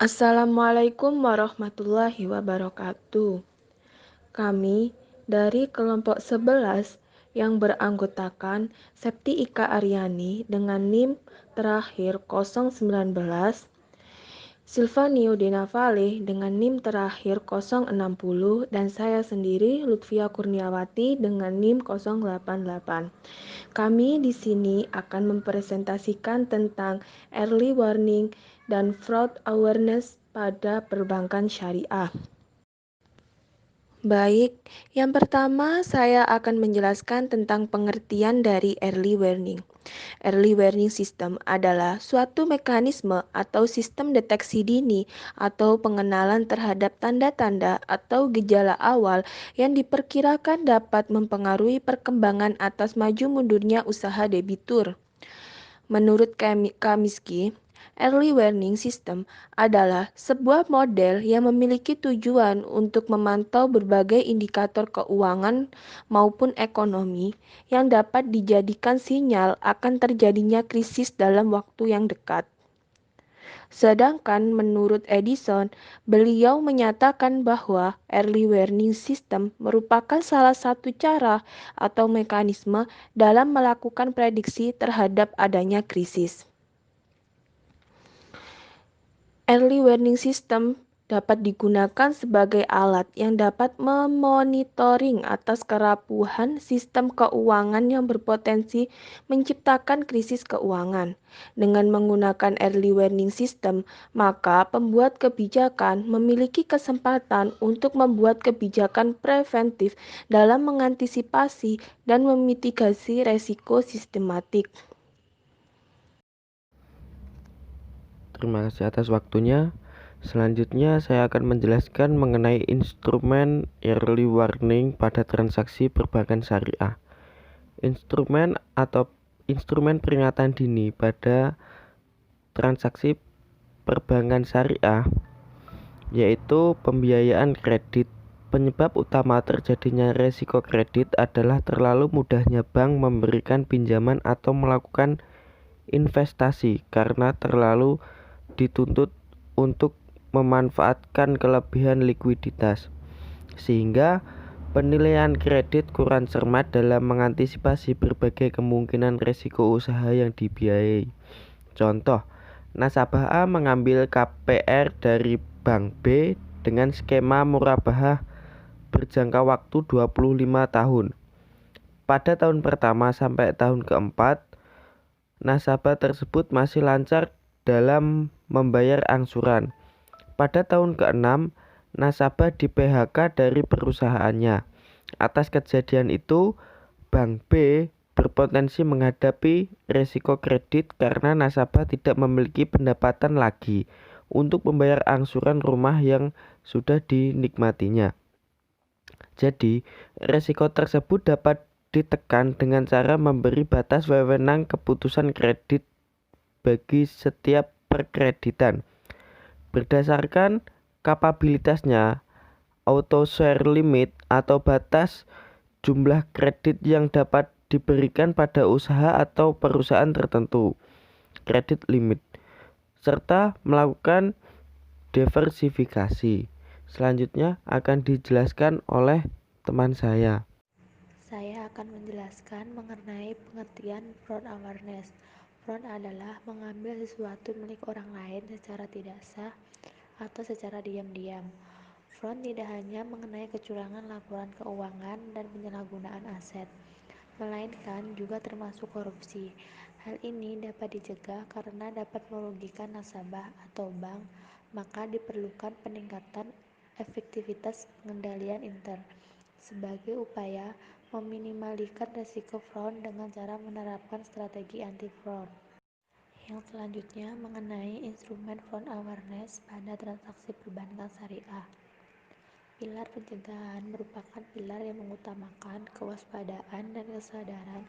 Assalamualaikum warahmatullahi wabarakatuh. Kami dari kelompok 11 yang beranggotakan Septi Ika Aryani dengan NIM terakhir 019, Silvanio Denavale dengan NIM terakhir 060, dan saya sendiri Lutfia Kurniawati dengan NIM 088. Kami di sini akan mempresentasikan tentang early warning dan fraud awareness pada perbankan syariah. Baik, yang pertama saya akan menjelaskan tentang pengertian dari early warning. Early warning system adalah suatu mekanisme atau sistem deteksi dini atau pengenalan terhadap tanda-tanda atau gejala awal yang diperkirakan dapat mempengaruhi perkembangan atas maju mundurnya usaha debitur. Menurut Kaminsky, early warning system adalah sebuah model yang memiliki tujuan untuk memantau berbagai indikator keuangan maupun ekonomi yang dapat dijadikan sinyal akan terjadinya krisis dalam waktu yang dekat. Sedangkan menurut Edison, beliau menyatakan bahwa early warning system merupakan salah satu cara atau mekanisme dalam melakukan prediksi terhadap adanya krisis. Early warning system dapat digunakan sebagai alat yang dapat memonitoring atas kerapuhan sistem keuangan yang berpotensi menciptakan krisis keuangan. Dengan menggunakan early warning system, maka pembuat kebijakan memiliki kesempatan untuk membuat kebijakan preventif dalam mengantisipasi dan memitigasi resiko sistematik. Terima kasih atas waktunya. Selanjutnya saya akan menjelaskan mengenai instrumen early warning pada transaksi perbankan syariah. Instrumen atau instrumen peringatan dini pada transaksi perbankan syariah yaitu pembiayaan kredit. Penyebab utama terjadinya resiko kredit adalah terlalu mudahnya bank memberikan pinjaman atau melakukan investasi karena terlalu dituntut untuk memanfaatkan kelebihan likuiditas, sehingga penilaian kredit kurang cermat dalam mengantisipasi berbagai kemungkinan risiko usaha yang dibiayai. Contoh, nasabah A mengambil KPR dari Bank B dengan skema murabahah berjangka waktu 25 tahun. Pada tahun pertama sampai tahun keempat, nasabah tersebut masih lancar dalam membayar angsuran. Pada tahun ke-6, nasabah di PHK dari perusahaannya. Atas kejadian itu, Bank B berpotensi menghadapi risiko kredit karena nasabah tidak memiliki pendapatan lagi untuk membayar angsuran rumah yang sudah dinikmatinya. Jadi, risiko tersebut dapat ditekan dengan cara memberi batas wewenang keputusan kredit bagi setiap perkreditan. Berdasarkan kapabilitasnya, auto share limit atau batas jumlah kredit yang dapat diberikan pada usaha atau perusahaan tertentu, kredit limit, serta melakukan diversifikasi. Selanjutnya akan dijelaskan oleh teman saya. Saya akan menjelaskan mengenai pengertian fraud awareness. Fraud adalah mengambil sesuatu milik orang lain secara tidak sah atau secara diam-diam. Fraud tidak hanya mengenai kecurangan laporan keuangan dan penyalahgunaan aset, melainkan juga termasuk korupsi. Hal ini dapat dicegah karena dapat merugikan nasabah atau bank, maka diperlukan peningkatan efektivitas pengendalian intern sebagai upaya meminimalkan risiko fraud dengan cara menerapkan strategi anti-fraud. Yang selanjutnya mengenai instrumen fraud awareness pada transaksi perbankan syariah. Pilar pencegahan merupakan pilar yang mengutamakan kewaspadaan dan kesadaran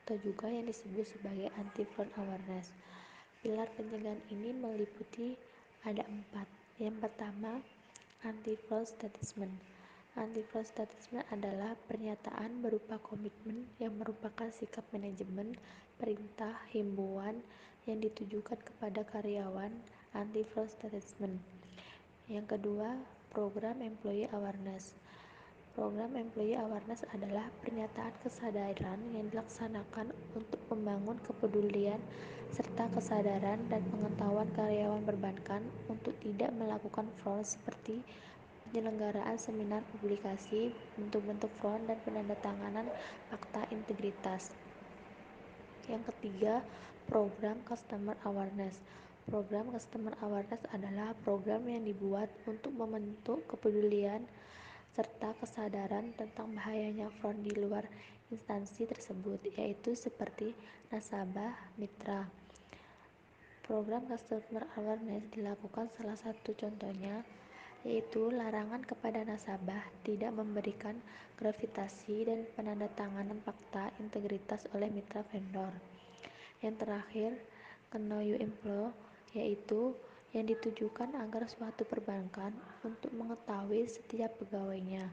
atau juga yang disebut sebagai anti-fraud awareness. Pilar pencegahan ini meliputi ada 4. Yang pertama, anti-fraud statement. Anti-fraud statement adalah pernyataan berupa komitmen yang merupakan sikap manajemen, perintah, himbauan yang ditujukan kepada karyawan anti-fraud statement. Yang kedua, program employee awareness. Program employee awareness adalah pernyataan kesadaran yang dilaksanakan untuk membangun kepedulian serta kesadaran dan pengetahuan karyawan perbankan untuk tidak melakukan fraud seperti penyelenggaraan seminar publikasi, bentuk-bentuk fraud, dan penandatanganan fakta integritas. Yang ketiga, program customer awareness. Program customer awareness adalah program yang dibuat untuk membentuk kepedulian serta kesadaran tentang bahayanya fraud di luar instansi tersebut, yaitu seperti nasabah, mitra. Program customer awareness dilakukan salah satu contohnya yaitu larangan kepada nasabah tidak memberikan gravitasi dan penandatanganan fakta integritas oleh mitra vendor. Yang terakhir, Know Your Employee, yaitu yang ditujukan agar suatu perbankan untuk mengetahui setiap pegawainya,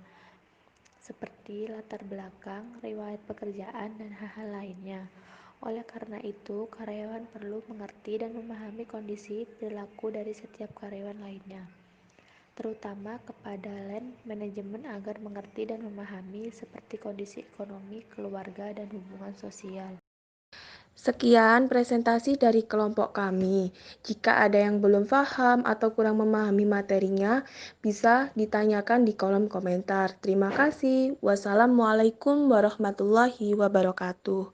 seperti latar belakang, riwayat pekerjaan, dan hal-hal lainnya. Oleh karena itu, karyawan perlu mengerti dan memahami kondisi perilaku dari setiap karyawan lainnya, terutama kepada line manajemen agar mengerti dan memahami seperti kondisi ekonomi, keluarga, dan hubungan sosial. Sekian presentasi dari kelompok kami. Jika ada yang belum paham atau kurang memahami materinya, bisa ditanyakan di kolom komentar. Terima kasih. Wassalamualaikum warahmatullahi wabarakatuh.